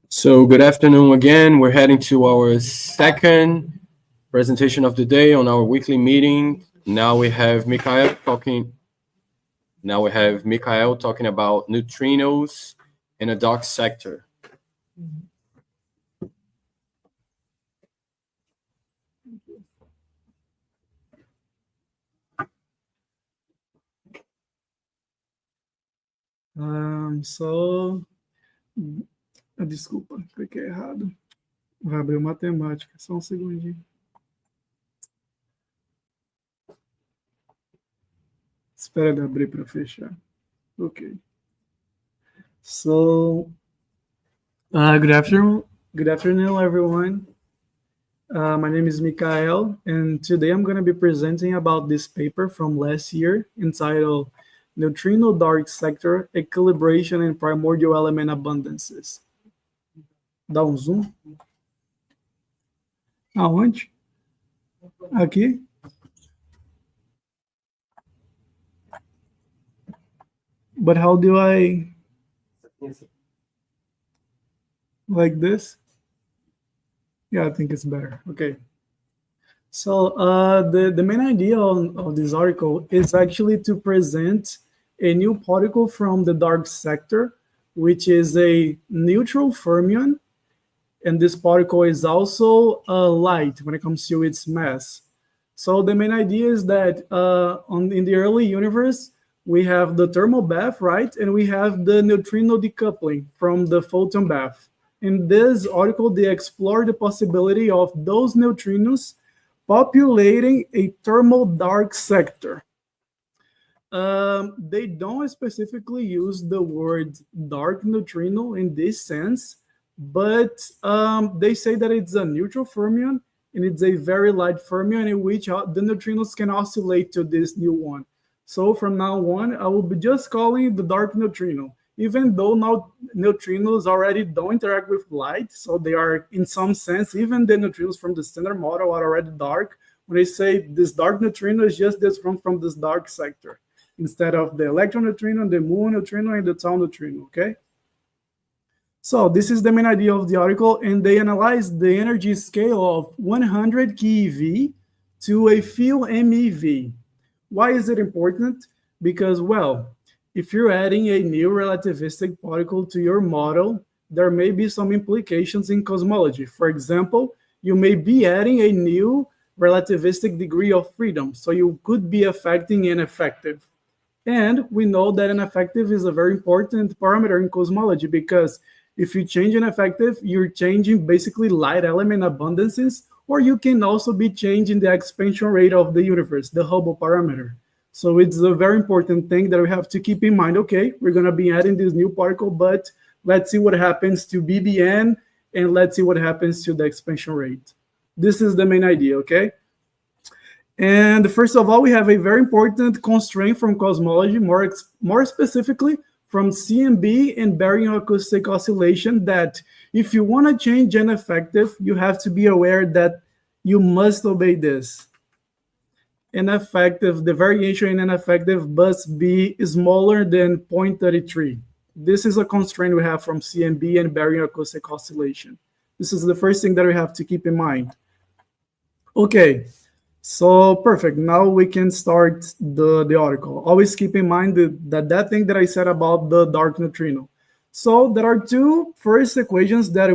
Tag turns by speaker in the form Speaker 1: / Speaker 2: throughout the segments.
Speaker 1: So good afternoon again. We're heading to our second presentation of the day on our weekly meeting. Now we have Mikhail talking. Now we have Mikhail talking about neutrinos in a dark sector.
Speaker 2: Desculpa, cliquei errado. Vai abrir matemática, só um segundinho. Espera ele abrir para fechar. Okay. So, good afternoon, everyone. My name is Mikhail, and today I'm going to be presenting about this paper from last year entitled Neutrino-Dark Sector, Equilibration and Primordial Element Abundances. Dá zoom. Aonde? Aqui? But how do I... Like this? Yeah, I think it's better. Okay. So the main idea of this article is actually to present a new particle from the dark sector, which is a neutral fermion. And this particle is also light when it comes to its mass. So the main idea is that in the early universe, we have the thermal bath, right? And we have the neutrino decoupling from the photon bath. In this article, they explore the possibility of those neutrinos populating a thermal dark sector. They don't specifically use the word dark neutrino in this sense, but they say that it's a neutral fermion and it's a very light fermion in which the neutrinos can oscillate to this new one. So from now on, I will be just calling it the dark neutrino, even though now neutrinos already don't interact with light. So they are, in some sense, even the neutrinos from the standard model are already dark. When they say this dark neutrino is just this from this dark sector, instead of the electron neutrino, the muon neutrino, and the tau neutrino, okay? So this is the main idea of the article, and they analyze the energy scale of 100 keV to a few MeV. Why is it important? Because, well, if you're adding a new relativistic particle to your model, there may be some implications in cosmology. For example, you may be adding a new relativistic degree of freedom, so you could be affecting an effective. And we know that an effective is a very important parameter in cosmology, because if you change an effective, you're changing basically light element abundances, or you can also be changing the expansion rate of the universe, the Hubble parameter. So it's a very important thing that we have to keep in mind. Okay, we're going to be adding this new particle, but let's see what happens to BBN, and let's see what happens to the expansion rate. This is the main idea, okay? And first of all, we have a very important constraint from cosmology, more specifically from CMB and baryon acoustic oscillation, that if you want to change an effective, you have to be aware that you must obey this. An effective, the variation in an effective must be smaller than 0.33. This is a constraint we have from CMB and baryon acoustic oscillation. This is the first thing that we have to keep in mind. Okay. So perfect. Now we can start the article. Always keep in mind that thing that I said about the dark neutrino. So there are two first equations that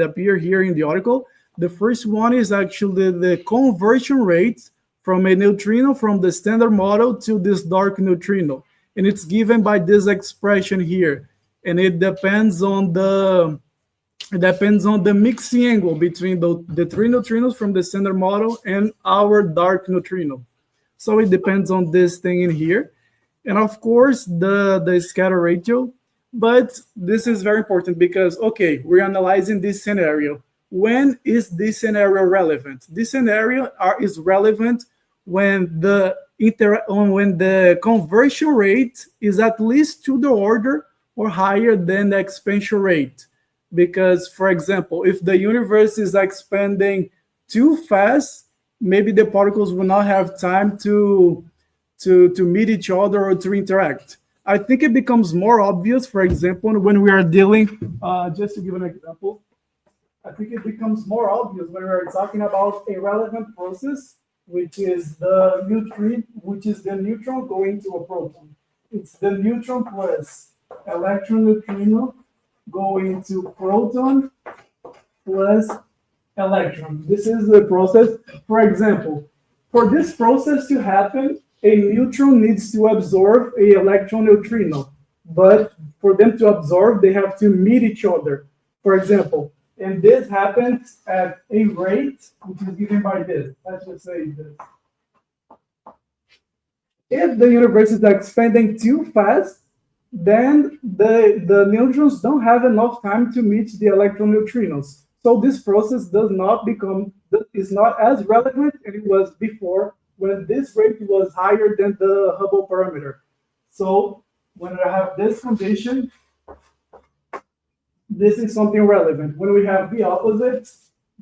Speaker 2: appear here in the article. The first one is actually the conversion rate from a neutrino from the standard model to this dark neutrino, and it's given by this expression here, and it depends on the mixing angle between the three neutrinos from the standard model and our dark neutrino. So it depends on this thing in here. And of course, the scatter ratio. But this is very important because, okay, we're analyzing this scenario. When is this scenario relevant? This scenario is relevant when the conversion rate is at least to the order or higher than the expansion rate. Because, for example, if the universe is expanding too fast, maybe the particles will not have time to meet each other or to interact. I think it becomes more obvious, for example, when we are dealing, just to give an example, I think it becomes more obvious when we're talking about a relevant process, which is the neutron going to a proton. It's the neutron plus electron neutrino going to proton plus electron. This is the process. For example, for this process to happen, a neutron needs to absorb a electron neutrino. But for them to absorb, they have to meet each other. For example, and this happens at a rate which is given by this. Let's just say this. If the universe is expanding too fast, then the neutrons don't have enough time to meet the electron neutrinos. So this process is not as relevant as it was before when this rate was higher than the Hubble parameter. So when I have this condition, this is something relevant. When we have the opposite,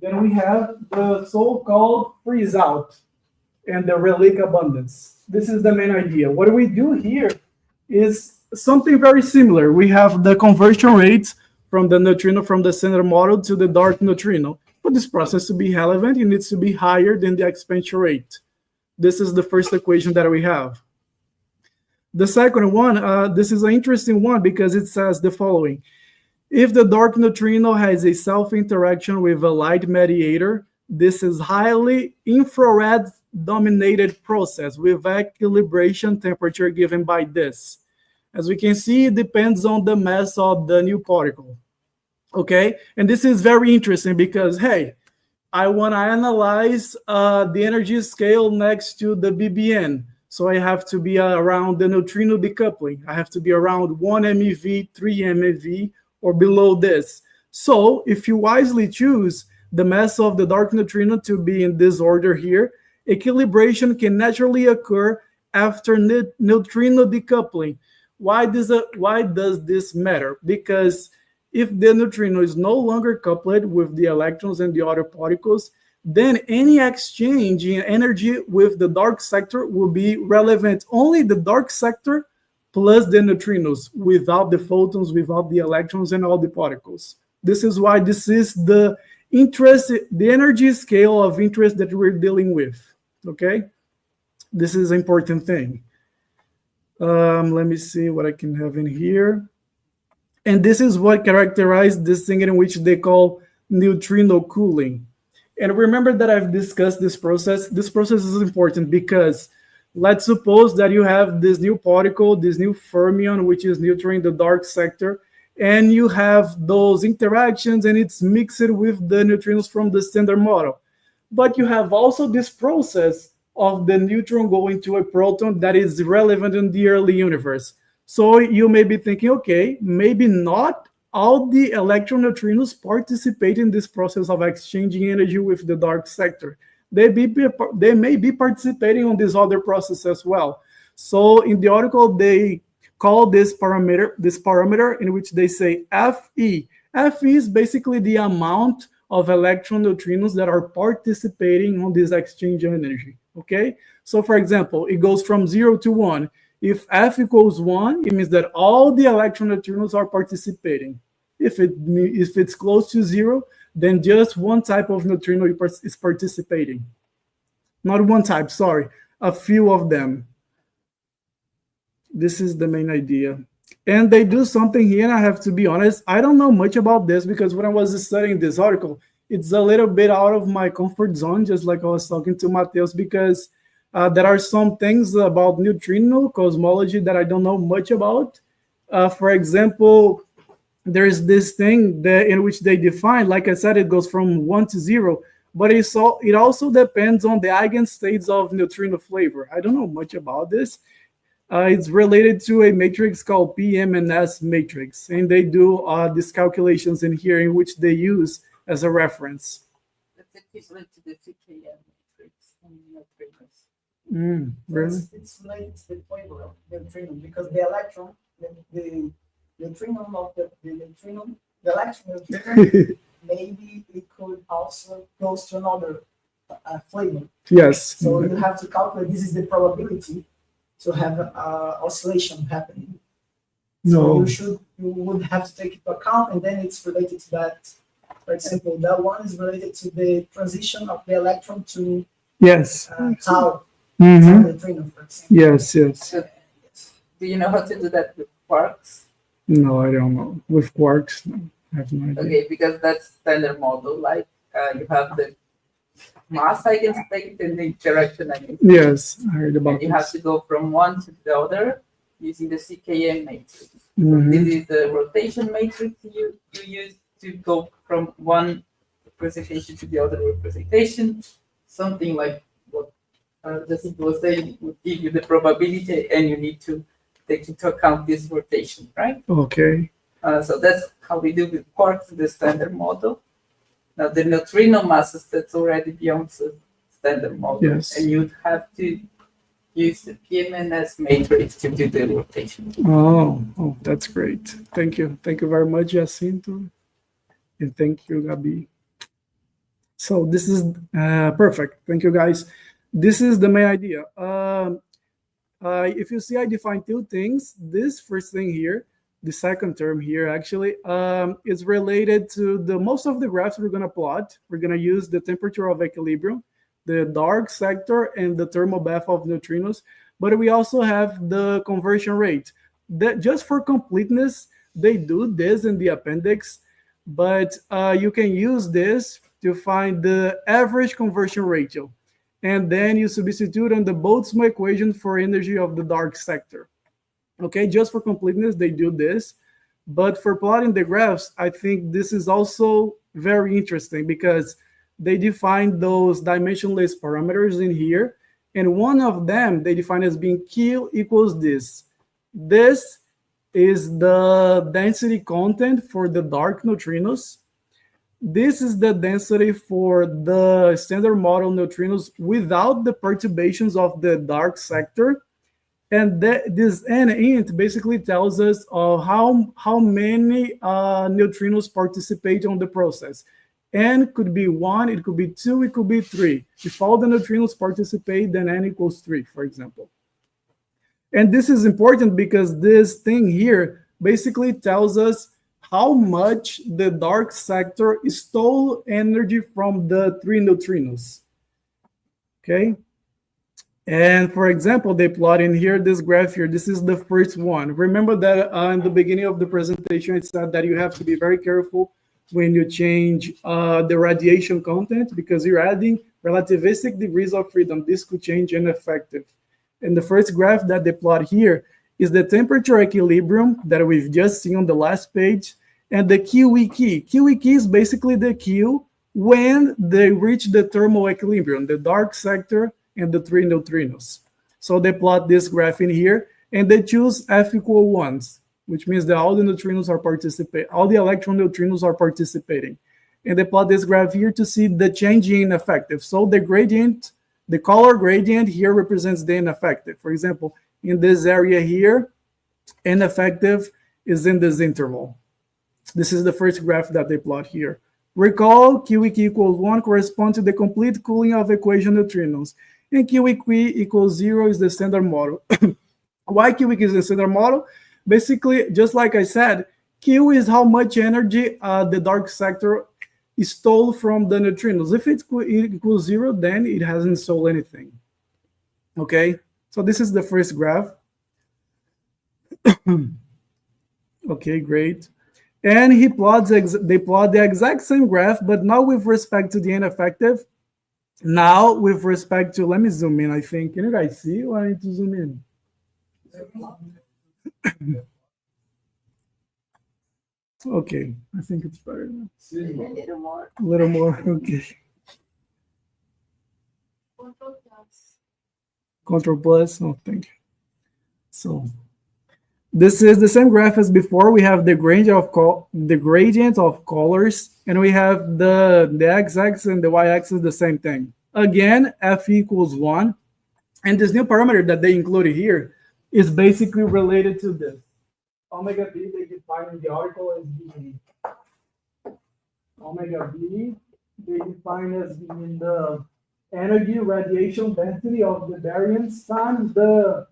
Speaker 2: then we have the so-called freeze out and the relic abundance. This is the main idea. What we do here is something very similar. We have the conversion rates from the neutrino from the standard model to the dark neutrino. For this process to be relevant, it needs to be higher than the expansion rate. This is the first equation that we have. The second one, this is an interesting one because it says the following. If the dark neutrino has a self-interaction with a light mediator, this is highly infrared dominated process with equilibration temperature given by this. As we can see, it depends on the mass of the new particle. Okay, and this is very interesting because, hey, I want to analyze the energy scale next to the BBN. So I have to be around the neutrino decoupling. I have to be around 1 MeV, 3 MeV, or below this. So if you wisely choose the mass of the dark neutrino to be in this order here, equilibration can naturally occur after neutrino decoupling. Why does this matter? Because if the neutrino is no longer coupled with the electrons and the other particles, then any exchange in energy with the dark sector will be relevant. Only the dark sector plus the neutrinos, without the photons, without the electrons, and all the particles. This is why this is the energy scale of interest that we're dealing with. Okay, this is an important thing. Let me see what I can have in here. And this is what characterizes this thing in which they call neutrino cooling. And remember that I've discussed this process. This process is important because let's suppose that you have this new particle, this new fermion, which is neutering the dark sector, and you have those interactions and it's mixed with the neutrinos from the standard model. But you have also this process of the neutron going to a proton that is relevant in the early universe. So you may be thinking, okay, maybe not all the electron neutrinos participate in this process of exchanging energy with the dark sector. They may be participating on this other process as well. So in the article, they call this parameter in which they say Fe. Fe is basically the amount of electron neutrinos that are participating on this exchange energy. Okay, so for example, it goes from 0 to 1. If F equals 1, it means that all the electron neutrinos are participating. If it's close to 0, then just one type of neutrino is participating. Not one type, sorry, a few of them. This is the main idea. And they do something here, and I have to be honest, I don't know much about this because when I was studying this article, it's a little bit out of my comfort zone, just like I was talking to Mateus, because there are some things about neutrino cosmology that I don't know much about. For example, there's this thing in which they define, like I said, it goes from 1 to 0, but it also depends on the eigenstates of neutrino flavor. I don't know much about this. It's related to a matrix called PM&S matrix, and they do these calculations in here in which they use as a reference.
Speaker 3: That's equivalent to the CKM matrix in neutrinos.
Speaker 2: Really?
Speaker 3: It's related to the flavor of neutrino because the electron, the neutrino of the neutrino, the electron neutrino, maybe it could also goes to another flavor.
Speaker 2: Yes.
Speaker 3: So you have to calculate. This is the probability to have oscillation happening.
Speaker 2: No.
Speaker 3: So you would have to take into account, and then it's related to that. For example, that one is related to the transition of the electron to
Speaker 2: Yes.
Speaker 3: tau,
Speaker 2: Mm-hmm.
Speaker 3: tau neutrino, for example.
Speaker 2: Yes, yes.
Speaker 4: So, do you know how to do that with quarks?
Speaker 2: No, I don't know. With quarks, no, I have no idea.
Speaker 4: Okay, because that's standard model. Like you have the mass eigenstate and the interaction eigenstate.
Speaker 2: Yes, I heard about
Speaker 4: And you have
Speaker 2: this.
Speaker 4: to go from one to the other using the CKM matrix.
Speaker 2: Mhm.
Speaker 4: This is the rotation matrix you use to go from one representation to the other representation. Something like what Jacinto was saying would give you the probability, and you need to take into account this rotation, right?
Speaker 2: Okay.
Speaker 4: So that's how we do with quarks, the standard model. Now the neutrino masses, that's already beyond the standard model,
Speaker 2: Yes.
Speaker 4: and you'd have to use the PMNS matrix to do the rotation.
Speaker 2: Oh, that's great. Thank you. Thank you very much, Jacinto. And thank you, Gabi. So this is perfect. Thank you, guys. This is the main idea. If you see, I define two things. This first thing here, the second term here, actually, is related to the most of the graphs we're going to plot. We're going to use the temperature of equilibrium, the dark sector, and the thermal bath of neutrinos. But we also have the conversion rate. That just for completeness, they do this in the appendix, but you can use this to find the average conversion ratio. And then you substitute on the Boltzmann equation for energy of the dark sector. Okay, just for completeness, they do this. But for plotting the graphs, I think this is also very interesting because they define those dimensionless parameters in here. And one of them they define as being Q equals this. This is the density content for the dark neutrinos. This is the density for the standard model neutrinos without the perturbations of the dark sector. And this n int basically tells us how many neutrinos participate on the process. N could be 1, it could be 2, it could be 3. If all the neutrinos participate, then n equals 3, for example. And this is important because this thing here basically tells us how much the dark sector stole energy from the 3 neutrinos. Okay? And for example, they plot in here this graph here. This is the first one. Remember that in the beginning of the presentation, it said that you have to be very careful when you change the radiation content because you're adding relativistic degrees of freedom. This could change ineffective. And the first graph that they plot here is the temperature equilibrium that we've just seen on the last page, and the QE key. QE key is basically the Q when they reach the thermal equilibrium, the dark sector and the 3 neutrinos. So they plot this graph in here, and they choose F equal 1, which means that all the neutrinos are participating, all the electron neutrinos are participating. And they plot this graph here to see the change in effective. So the gradient, the color gradient here represents the ineffective. For example, in this area here, ineffective is in this interval. This is the first graph that they plot here. Recall QEQ equals 1 corresponds to the complete cooling of equation neutrinos. And QEQ equals 0 is the standard model. Why QEQ is the standard model? Basically, just like I said, Q is how much energy the dark sector stole from the neutrinos. If it equals 0, then it hasn't stole anything. Okay, so this is the first graph. Okay, great. And they plot the exact same graph, but now with respect to the ineffective. Now with respect to, let me zoom in, I think. Can you guys see or I need to zoom in? Okay, I think it's better now.
Speaker 4: A little more.
Speaker 2: A little more, okay. Control plus, oh, thank you. So this is the same graph as before. We have the gradient of colors, and we have the x-axis and the y-axis the same thing. Again, F equals 1. And this new parameter that they included here is basically related to this. Omega B, they define in the article as being omega B, they define as being the energy radiation density of the variance times the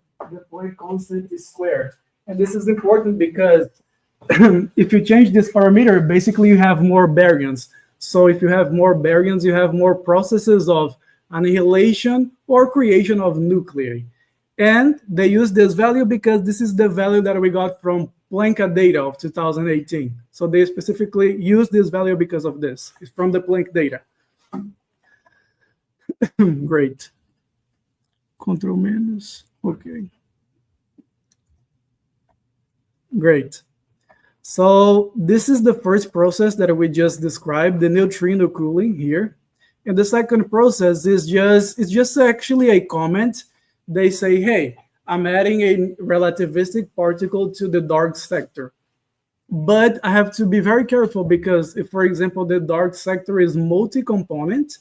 Speaker 2: Planck constant squared. And this is important because if you change this parameter, basically you have more baryons. So if you have more baryons, you have more processes of annihilation or creation of nuclei. And they use this value because this is the value that we got from Planck data of 2018. So they specifically use this value because of this. It's from the Planck data. Great. Control minus. Okay. Great. So this is the first process that we just described, the neutrino cooling here. And the second process is just actually a comment. They say, hey, I'm adding a relativistic particle to the dark sector. But I have to be very careful because if, for example, the dark sector is multi-component,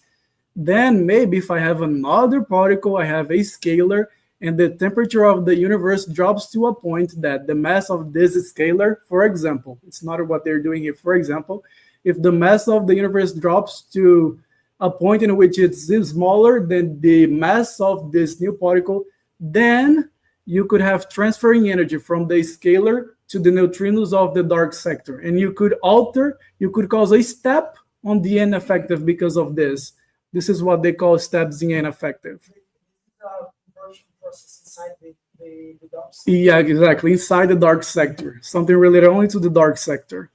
Speaker 2: then maybe if I have another particle, I have a scalar, and the temperature of the universe drops to a point that the mass of this scalar, for example, it's not what they're doing here. For example, if the mass of the universe drops to a point in which it's smaller than the mass of this new particle, then you could have transferring energy from the scalar to the neutrinos of the dark sector. And you could cause a step on the N effective because of this. This is what they call steps in N effective.
Speaker 3: Process inside the dark sector.
Speaker 2: Yeah, exactly. Inside the dark sector. Something related only to the dark sector.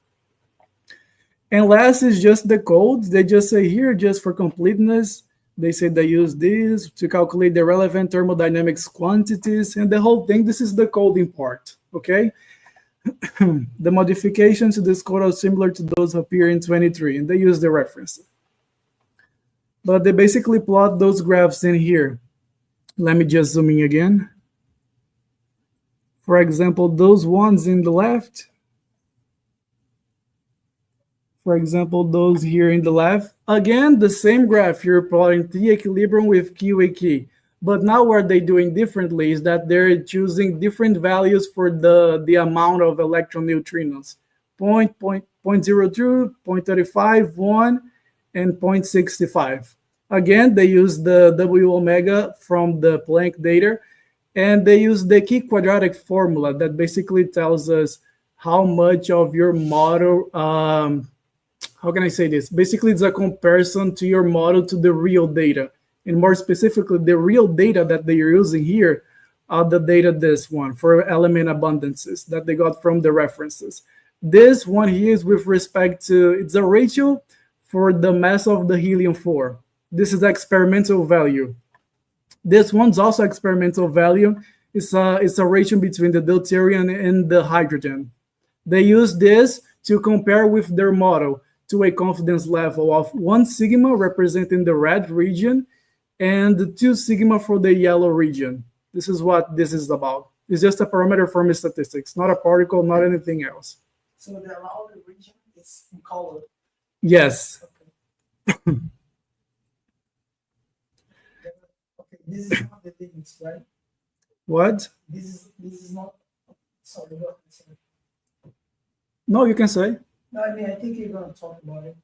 Speaker 2: And last is just the codes. They just say here, just for completeness, they say they use this to calculate the relevant thermodynamics quantities. And the whole thing, this is the coding part, okay? The modifications to this code are similar to those appear in 23, and they use the reference. But they basically plot those graphs in here. Let me just zoom in again. For example, those ones in the left. For example, those here in the left. Again, the same graph. You're plotting T equilibrium with QAK. But now what they're doing differently is that they're choosing different values for the amount of electron neutrinos. 0.02, 0.35, 1, and 0.65. Again, they use the W omega from the Planck data, and they use the key quadratic formula that basically tells us how much of your model, how can I say this? Basically, it's a comparison to your model to the real data. And more specifically, the real data that they are using here are the data, this one, for element abundances that they got from the references. This one here is with respect to, it's a ratio for the mass of the helium-4. This is experimental value. This one's also experimental value. It's a ratio between the deuterium and the hydrogen. They use this to compare with their model to a confidence level of 1 sigma representing the red region and 2 sigma for the yellow region. This is what this is about. It's just a parameter for statistics, not a particle, not anything else.
Speaker 3: So the allowed region is in color.
Speaker 2: Yes.
Speaker 3: Okay. This is not the limits, right?
Speaker 2: What?
Speaker 3: This is not. Sorry, what? Sorry.
Speaker 2: No, you can say.
Speaker 3: No, I mean I think you're gonna talk about it.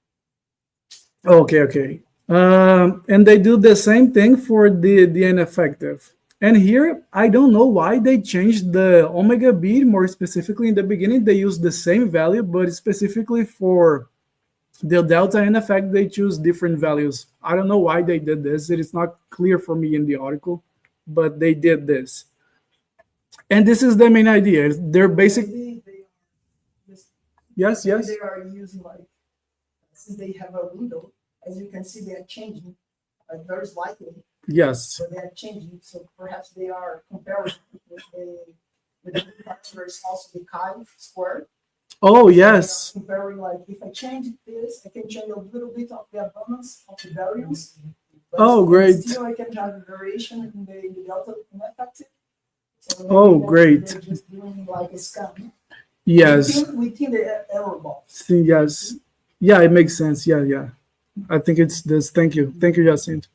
Speaker 2: Okay. And they do the same thing for the N effective. And here, I don't know why they changed the omega b. More specifically, in the beginning, they used the same value, but specifically for the delta N effect, they choose different values. I don't know why they did this. It is not clear for me in the article, but they did this. And this is the main idea. They're basically... Yes.
Speaker 3: They are using, like, since they have a window, as you can see, they are changing, like, very slightly.
Speaker 2: Yes.
Speaker 3: So they are changing. So perhaps they are comparing with the factor is also the chi squared.
Speaker 2: Oh,
Speaker 3: So
Speaker 2: yes.
Speaker 3: they are comparing, like, if I change this, I can change a little bit of the abundance of the baryons.
Speaker 2: Oh, great.
Speaker 3: Still, I can have a variation in the delta effective. So
Speaker 2: Oh, great.
Speaker 3: They're just doing like a scan.
Speaker 2: Yes.
Speaker 3: Within the error box.
Speaker 2: Yes. Yeah, it makes sense. Yeah. I think it's this. Thank you, Jacinto.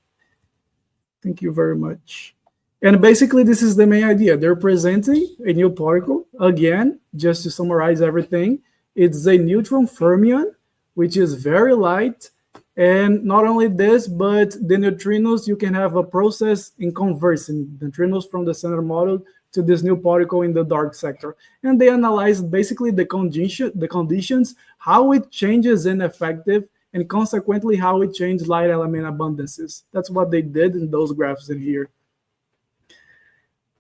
Speaker 2: Thank you very much. And basically, this is the main idea. They're presenting a new particle. Again, just to summarize everything, it's a neutron fermion, which is very light. And not only this, but the neutrinos, you can have a process in conversing neutrinos from the standard model to this new particle in the dark sector. And they analyzed basically the conditions, how it changes in effective, and consequently how it changes light element abundances. That's what they did in those graphs in here.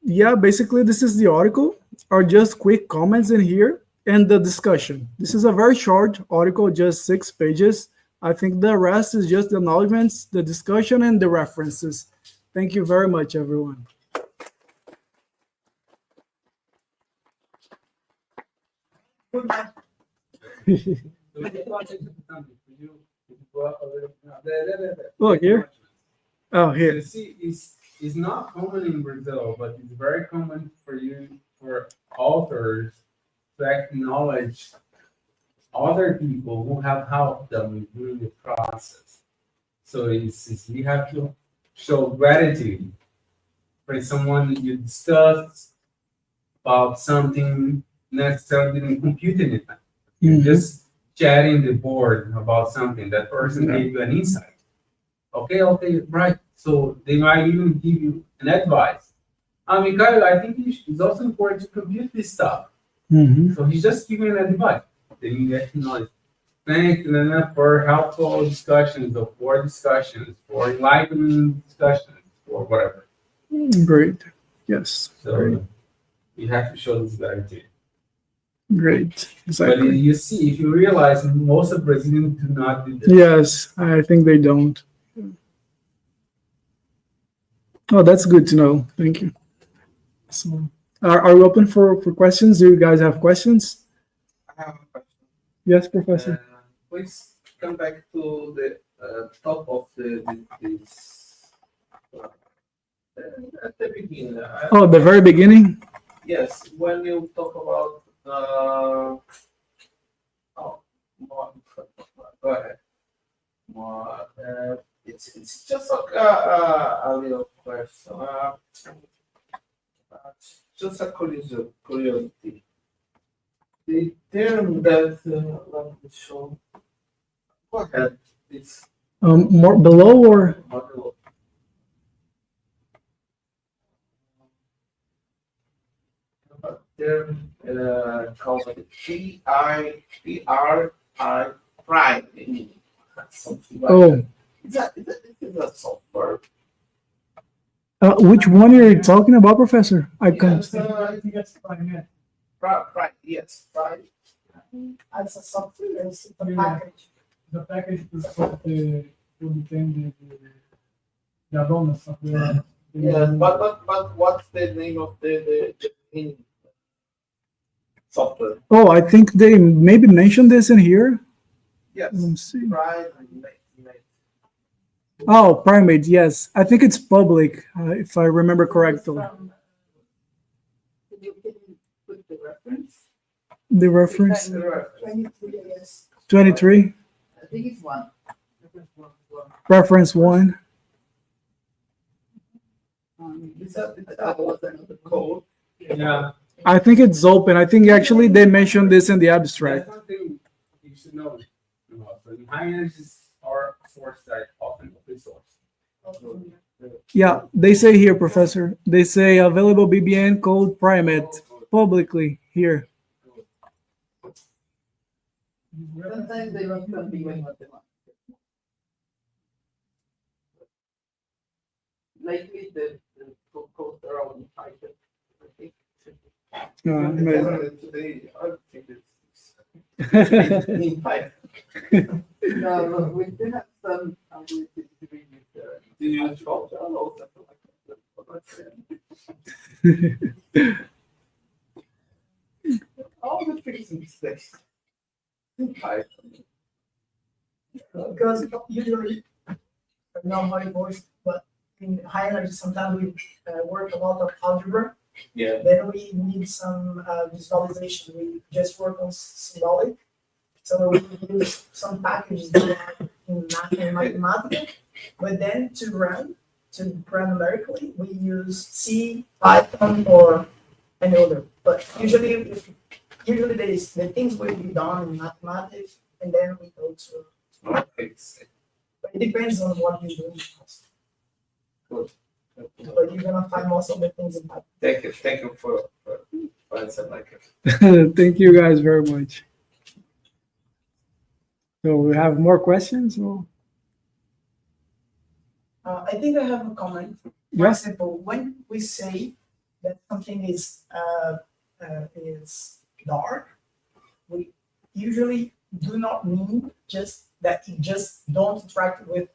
Speaker 2: Yeah, basically this is the article, or just quick comments in here, and the discussion. This is a very short article, just 6 pages. I think the rest is just the acknowledgements, the discussion, and the references. Thank you very much, everyone.
Speaker 3: Good night.
Speaker 2: Oh, here? Oh, here.
Speaker 5: You see, it's not common in Brazil, but it's very common for authors to acknowledge other people who have helped them during the process. So we have to show gratitude for someone you discussed about something necessarily didn't compute anything. You're just chatting the board about something. That person gave you an insight. Okay, right. So they might even give you an advice. Mikhail, I think it's also important to compute this stuff. So he's just giving an advice. Then you get to know it. Thank you for helpful discussions, or for discussions, for enlightening discussions, or whatever.
Speaker 2: Great. Yes.
Speaker 5: So
Speaker 2: Great.
Speaker 5: you have to show this gratitude.
Speaker 2: Great.
Speaker 5: But
Speaker 2: Exactly.
Speaker 5: you see, if you realize most of Brazilians do not do this.
Speaker 2: Yes, I think they don't. Oh, that's good to know. Thank you. So, are we open for questions? Do you guys have questions?
Speaker 6: I have a question.
Speaker 2: Yes, Professor.
Speaker 6: Please come back to the top of this at the beginning.
Speaker 2: Oh, the very beginning?
Speaker 6: Yes, when you talk about go ahead. It's just a little question. Just a curiosity. The term that let me show. Go ahead. It's
Speaker 2: More below or?
Speaker 6: model. Term called PRI prime. Something like
Speaker 2: Oh,
Speaker 6: that. Is that software?
Speaker 2: which one are you talking about, Professor? I can't.
Speaker 6: Yes, I think that's prime. Prime, yes, prime.
Speaker 3: It's a software, it's a package.
Speaker 2: The package is to obtain the abundance of the.
Speaker 6: Yeah, but what's the name of the software?
Speaker 2: Oh, I think they maybe mentioned this in here.
Speaker 6: Yes,
Speaker 2: Let me see.
Speaker 6: prime.
Speaker 2: Oh, Primate, yes. I think it's public, if I remember correctly.
Speaker 4: Can you put the reference?
Speaker 2: The reference,
Speaker 3: 23 years.
Speaker 2: 23,
Speaker 4: I think it's one.
Speaker 2: reference 1.
Speaker 6: Is that the code?
Speaker 5: Yeah.
Speaker 2: I think it's open. I think actually they mentioned this in the abstract.
Speaker 5: That's one thing you should know. So in high energies are source that often open source.
Speaker 2: Yeah, they say here, Professor. They say available BBN code Primate publicly here.
Speaker 4: Sometimes they run something when what they want. Lately, the codes are all in Python. I think.
Speaker 6: Today, I think it's in Python.
Speaker 4: No, but we do have some ability to read it.
Speaker 6: Do you use Trojan or something like that? All the tricks and mistakes in Python.
Speaker 3: Because usually, I don't know how it works, but in high energy, sometimes we work a lot of algebra.
Speaker 6: Yeah.
Speaker 3: Then we need some visualization. We just work on symbolic. So we use some packages that are in mathematics, but then to run numerically, we use C, Python, or any other. But usually the things will be done in mathematics, and then we go to. But it depends on what you do.
Speaker 6: Good.
Speaker 3: but you're gonna find most of the things in that.
Speaker 6: Thank you for answering my question.
Speaker 2: Thank you guys very much. So we have more questions? Or?
Speaker 3: I think I have a comment. For
Speaker 2: Yes.
Speaker 3: example, when we say that something is dark, we usually do not mean just that it just don't interact with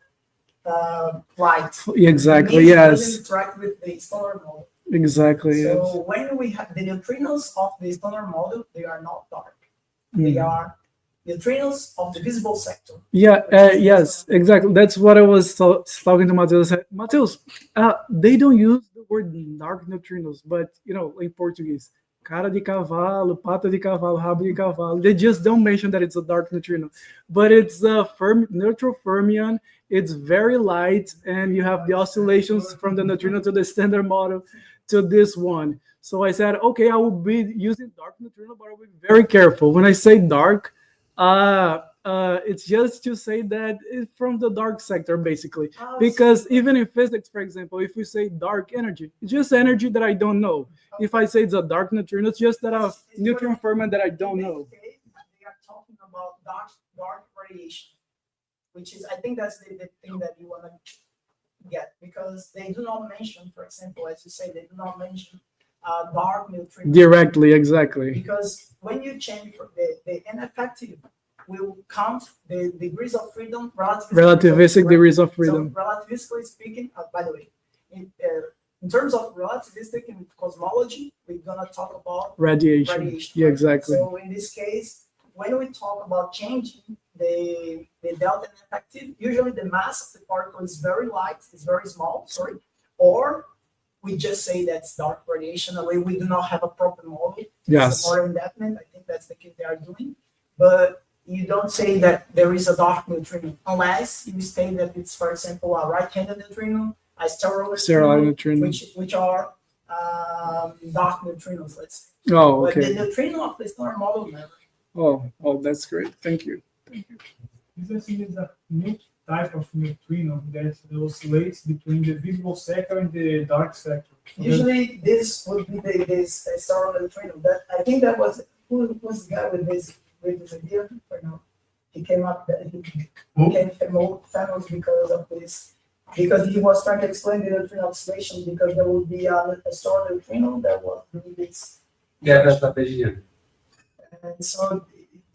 Speaker 3: light.
Speaker 2: Exactly,
Speaker 3: It means it
Speaker 2: yes.
Speaker 3: doesn't interact with the solar model.
Speaker 2: Exactly, yes.
Speaker 3: So when we have the neutrinos of the solar model, they are not dark.
Speaker 2: Mm.
Speaker 3: They are neutrinos of the visible sector.
Speaker 2: Yeah, yes, exactly. That's what I was talking to Matheus. Matheus, they don't use the word dark neutrinos, but you know, in Portuguese, cara de cavalo, pata de cavalo, rabo de cavalo. They just don't mention that it's a dark neutrino, but it's a neutral fermion. It's very light, and you have the oscillations from the neutrino to the standard model to this one. So I said, okay, I will be using dark neutrino, but I'll be very careful when I say dark. It's just to say that it's from the dark sector, basically. Because even in physics, for example, if we say dark energy, it's just energy that I don't know. If I say it's a dark neutrino, it's just that a neutron fermion that I don't know.
Speaker 3: They are talking about dark radiation, which is, I think that's the thing that you want to get, because they do not mention, for example, as you say, they do not mention dark neutrino.
Speaker 2: Directly, exactly.
Speaker 3: Because when you change the ineffective, will count the degrees of freedom,
Speaker 2: relativistic degrees of freedom.
Speaker 3: So relativistically speaking, by the way, in terms of relativistic in cosmology, we're gonna talk about
Speaker 2: radiation. Yeah,
Speaker 3: right?
Speaker 2: exactly.
Speaker 3: So in this case, when we talk about changing the delta ineffective, usually the mass of the particle is very light, is very small, sorry, or we just say that's dark radiation. We do not have a proper model.
Speaker 2: Yes.
Speaker 3: It's more indefinite. I think that's the case they are doing. But you don't say that there is a dark neutrino unless you state that it's, for example, a right-handed neutrino, a sterile neutrino, which are dark neutrinos, let's say.
Speaker 2: Oh, okay.
Speaker 3: But the neutrino of the solar model never.
Speaker 2: Oh, that's great. Thank you.
Speaker 7: This is a new type of neutrino that oscillates between the visible sector and the dark sector.
Speaker 3: Usually, this would be this sterile neutrino. That I think that was who was the guy with this idea. Or no, he came up that he became famous because of this. Because he was trying to explain the neutrino oscillation, because there would be a sterile neutrino that was doing this.
Speaker 5: Yeah, that's the vision.
Speaker 3: And so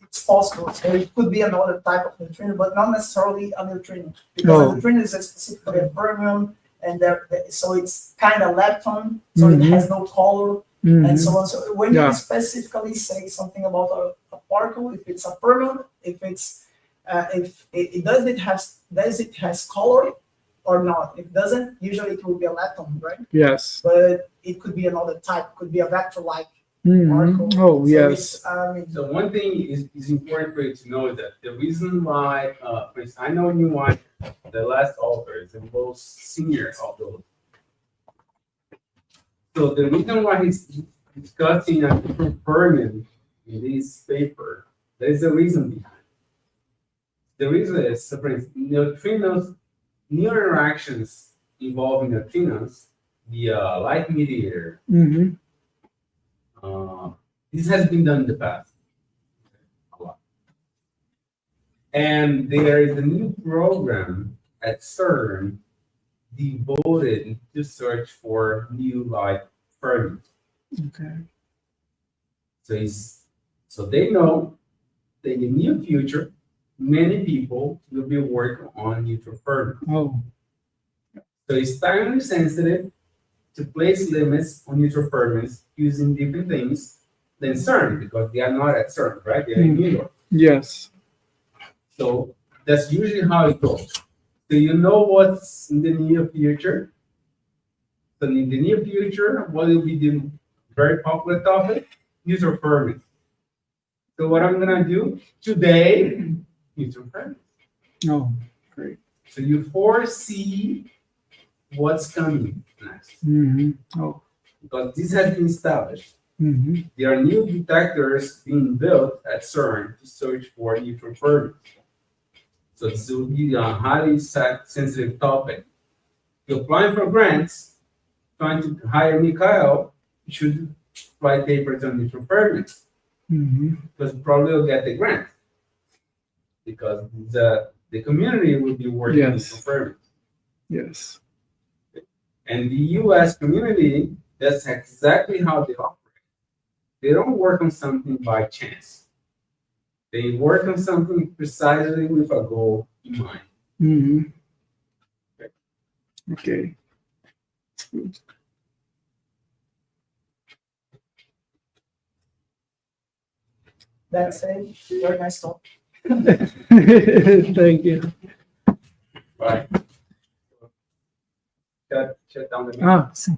Speaker 3: it's possible. So it could be another type of neutrino, but not necessarily a neutrino. Because a neutrino is specifically a fermion, and so it's kind of lepton, so it has no color, and so on. So when you specifically say something about a particle, if it's a fermion, if it has color or not. If it doesn't, usually it will be a lepton, right?
Speaker 2: Yes.
Speaker 3: But it could be another type. It could be a vector-like.
Speaker 2: Oh, yes.
Speaker 5: So one thing is important for you to know that the reason why, I know you want the last author is the most senior of those. So the reason why he's discussing a different fermion in this paper, there's a reason behind it. The reason is, so for instance, neutrinos, new interactions involving neutrinos via light mediator. This has been done in the past a lot. And there is a new program at CERN devoted to search for new light fermions.
Speaker 2: Okay.
Speaker 5: So they know that in the near future, many people will be working on neutral fermions.
Speaker 2: Oh.
Speaker 5: So it's time sensitive to place limits on neutral fermions using different things than CERN, because they are not at CERN, right? They're in New York.
Speaker 2: Yes.
Speaker 5: So that's usually how it goes. So you know what's in the near future. So in the near future, what will be the very popular topic? Neutral fermions. So what I'm gonna do today, neutral fermions.
Speaker 2: Oh, great.
Speaker 5: So you foresee what's coming next.
Speaker 2: Oh.
Speaker 5: Because this has been established.
Speaker 2: Mm-hmm.
Speaker 5: There are new detectors being built at CERN to search for neutral fermions. So this will be a highly sensitive topic. You're applying for grants, trying to hire Mikhail, you should write papers on neutral fermions, because probably will get the grant. Because the community will be working on
Speaker 2: Yes.
Speaker 5: neutral fermions.
Speaker 2: Yes.
Speaker 5: And the US community, that's exactly how they operate. They don't work on something by chance. They work on something precisely with a goal in mind.
Speaker 2: Okay. That's good.
Speaker 3: That's a very nice talk.
Speaker 2: Thank you.
Speaker 5: Right. Shut down the meeting.
Speaker 2: Ah, sim.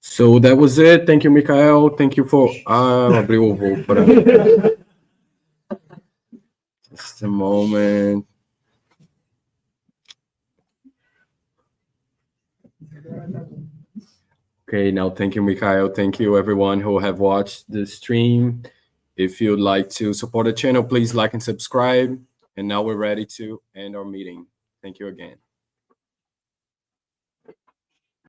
Speaker 1: So that was it. Thank you, Mikhail. Thank you for abrir o voo para just a moment. Okay, now thank you, Mikhail. Thank you, everyone who have watched the stream. If you'd like to support the channel, please like and subscribe. And now we're ready to end our meeting. Thank you again.